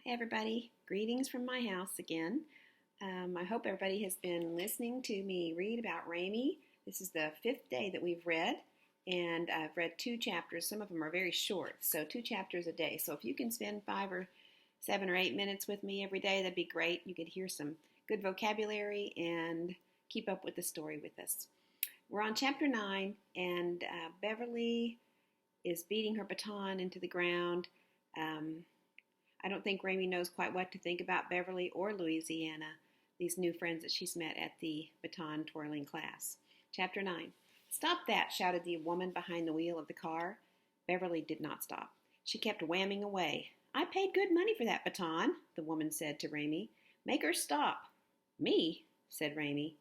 Hey everybody, greetings from my house again. I hope everybody has been listening to me read about Raymie. This is the fifth day that we've read, and I've read 2 chapters. Some of them are very short, so 2 chapters a day. So if you can spend 5 or 7 or 8 minutes with me every day, that'd be great. You could hear some good vocabulary and keep up with the story with us. We're on chapter 9, and Beverly is beating her baton into the ground. I don't think Raymie knows quite what to think about Beverly or Louisiana, these new friends that she's met at the baton twirling class. Chapter 9. "Stop that," shouted the woman behind the wheel of the car. Beverly did not stop. She kept whamming away. "I paid good money for that baton," the woman said to Raymie. "Make her stop." "Me?" said Raymie.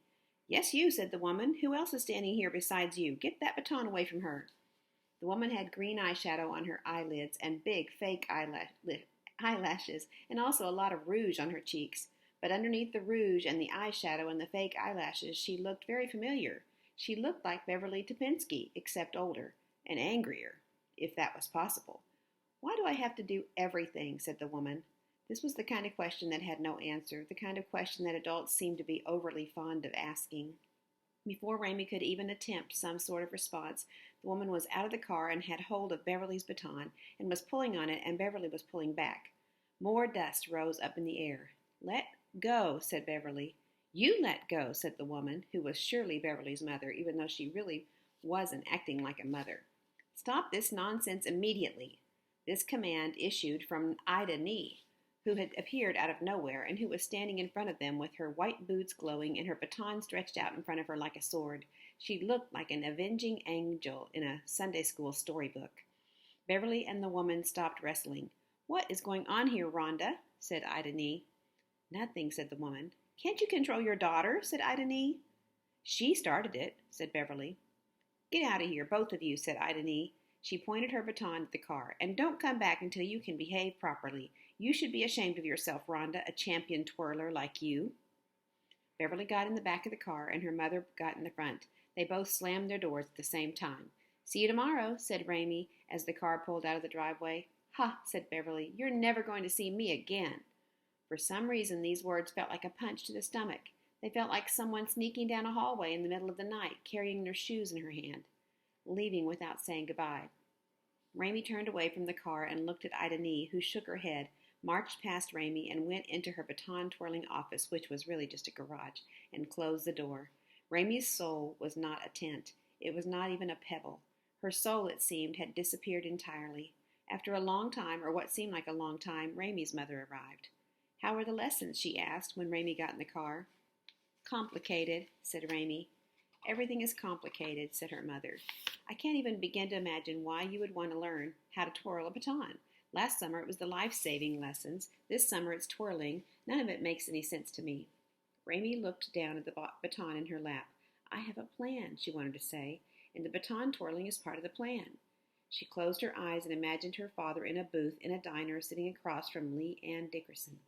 "Yes, you," said the woman. "Who else is standing here besides you? Get that baton away from her." The woman had green eyeshadow on her eyelids and big fake eyelashes, and also a lot of rouge on her cheeks. But underneath the rouge and the eyeshadow and the fake eyelashes, she looked very familiar. She looked like Beverly Topinski, except older, and angrier, if that was possible. "Why do I have to do everything?" said the woman. This was the kind of question that had no answer, the kind of question that adults seemed to be overly fond of asking. Before Raymie could even attempt some sort of response, the woman was out of the car and had hold of Beverly's baton and was pulling on it, and Beverly was pulling back. More dust rose up in the air. "Let go," said Beverly. "You let go," said the woman, who was surely Beverly's mother, even though she really wasn't acting like a mother. "Stop this nonsense immediately." This command issued from Ida Nee, who had appeared out of nowhere and who was standing in front of them with her white boots glowing and her baton stretched out in front of her like a sword. She looked like an avenging angel in a Sunday school storybook. Beverly and the woman stopped wrestling. "What is going on here, Rhonda?" said Ida Nee. "Nothing," said the woman. "Can't you control your daughter?" said Ida Nee. "She started it," said Beverly. "Get out of here, both of you," said Ida Nee. She pointed her baton at the car. "And don't come back until you can behave properly. You should be ashamed of yourself, Rhonda, a champion twirler like you." Beverly got in the back of the car, and her mother got in the front. They both slammed their doors at the same time. "See you tomorrow," said Raymie as the car pulled out of the driveway. "Ha," said Beverly, "you're never going to see me again." For some reason, these words felt like a punch to the stomach. They felt like someone sneaking down a hallway in the middle of the night, carrying their shoes in her hand, leaving without saying goodbye. Raymie turned away from the car and looked at Ida Nee, who shook her head, marched past Raymie, and went into her baton-twirling office, which was really just a garage, and closed the door. Raymie's soul was not a tent. It was not even a pebble. Her soul, it seemed, had disappeared entirely. After a long time, or what seemed like a long time, Raymie's mother arrived. "How were the lessons?" she asked when Raymie got in the car. "Complicated," said Raymie. "Everything is complicated," said her mother. "I can't even begin to imagine why you would want to learn how to twirl a baton. Last summer it was the life-saving lessons. This summer it's twirling. None of it makes any sense to me." Raymie looked down at the baton in her lap. "I have a plan," she wanted to say, "and the baton twirling is part of the plan." She closed her eyes and imagined her father in a booth in a diner sitting across from Lee Ann Dickerson.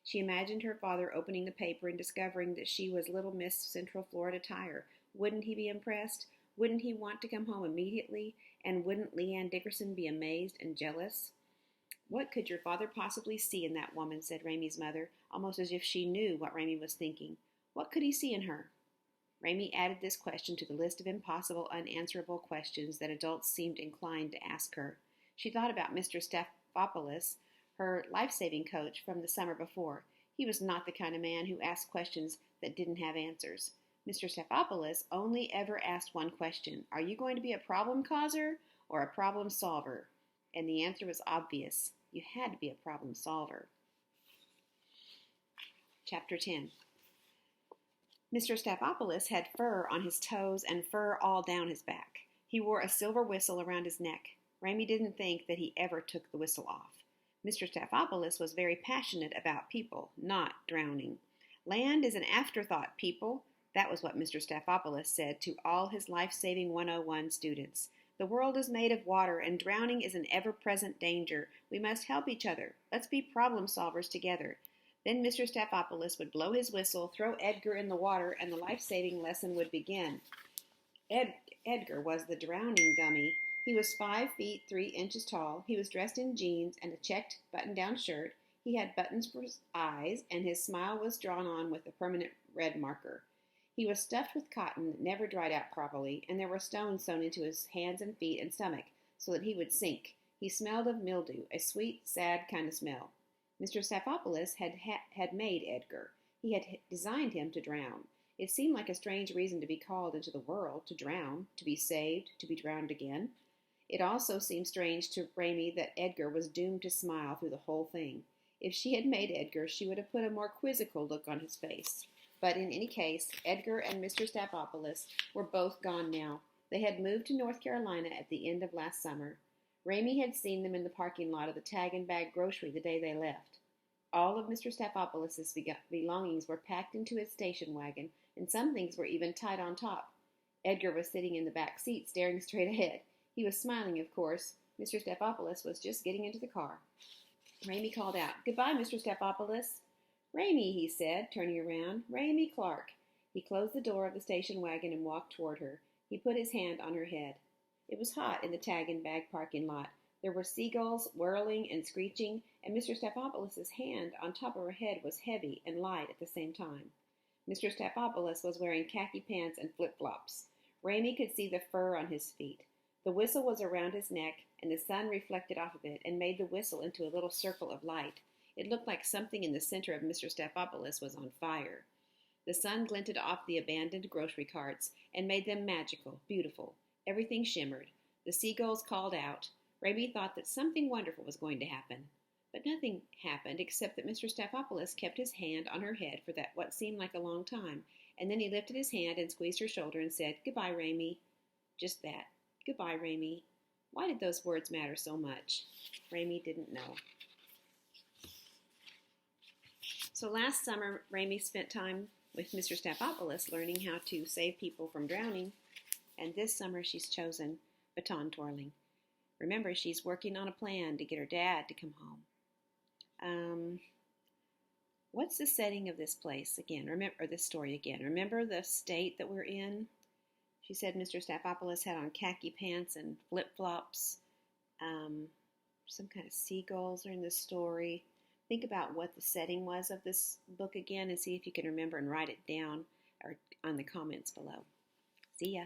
She imagined her father opening the paper and discovering that she was Little Miss Central Florida Tire. Wouldn't he be impressed? Wouldn't he want to come home immediately? And wouldn't Lee Ann Dickerson be amazed and jealous? "What could your father possibly see in that woman?" said Raymie's mother, almost as if she knew what Raymie was thinking. "What could he see in her?" Raymie added this question to the list of impossible, unanswerable questions that adults seemed inclined to ask her. She thought about Mr. Stephanopoulos, her life-saving coach from the summer before. He was not the kind of man who asked questions that didn't have answers. Mr. Stephanopoulos only ever asked one question: "Are you going to be a problem causer or a problem solver?" And the answer was obvious. You had to be a problem solver. Chapter 10. Mr. Stephanopoulos had fur on his toes and fur all down his back. He wore a silver whistle around his neck. Raymie didn't think that he ever took the whistle off. Mr. Stephanopoulos was very passionate about people, not drowning. "Land is an afterthought, people." That was what Mr. Stephanopoulos said to all his life-saving 101 students. "The world is made of water, and drowning is an ever-present danger. We must help each other. Let's be problem solvers together." Then Mr. Stephanopoulos would blow his whistle, throw Edgar in the water, and the life-saving lesson would begin. Edgar was the drowning dummy. He was 5 feet 3 inches tall. He was dressed in jeans and a checked button-down shirt. He had buttons for his eyes, and his smile was drawn on with a permanent red marker. He was stuffed with cotton that never dried out properly, and there were stones sewn into his hands and feet and stomach so that he would sink. He smelled of mildew, a sweet, sad kind of smell. Mr. Staphopoulos had made Edgar. He had designed him to drown. It seemed like a strange reason to be called into the world, to drown, to be saved, to be drowned again. It also seemed strange to Raymie that Edgar was doomed to smile through the whole thing. If she had made Edgar, she would have put a more quizzical look on his face. But in any case, Edgar and Mr. Staphopoulos were both gone now. They had moved to North Carolina at the end of last summer. Raymie had seen them in the parking lot of the Tag and Bag grocery the day they left. All of Mr. Staphopoulos' belongings were packed into his station wagon, and some things were even tied on top. Edgar was sitting in the back seat, staring straight ahead. He was smiling, of course. Mr. Staphopoulos was just getting into the car. Raymie called out, "Goodbye, Mr. Staphopoulos." "Raymie," he said, turning around. "Raymie Clark." He closed the door of the station wagon and walked toward her. He put his hand on her head. It was hot in the Tag and Bag parking lot. There were seagulls whirling and screeching, and Mr. Staphopoulos' hand on top of her head was heavy and light at the same time. Mr. Staphopoulos was wearing khaki pants and flip-flops. Raymie could see the fur on his feet. The whistle was around his neck, and the sun reflected off of it and made the whistle into a little circle of light. It looked like something in the center of Mr. Staphopoulos was on fire. The sun glinted off the abandoned grocery carts and made them magical, beautiful. Everything shimmered. The seagulls called out. Raymie thought that something wonderful was going to happen. But nothing happened except that Mr. Staphopoulos kept his hand on her head for what seemed like a long time, and then he lifted his hand and squeezed her shoulder and said, "Goodbye, Raymie." Just that. Goodbye, Raymie. Why did those words matter so much? Raymie didn't know. So last summer, Raymie spent time with Mr. Staphopoulos learning how to save people from drowning, and this summer she's chosen baton twirling. Remember, she's working on a plan to get her dad to come home. What's the setting of this place again? Remember this story again. Remember the state that we're in? She said Mr. Staphopoulos had on khaki pants and flip-flops. Some kind of seagulls are in the story. Think about what the setting was of this book again and see if you can remember and write it down or on the comments below. See ya.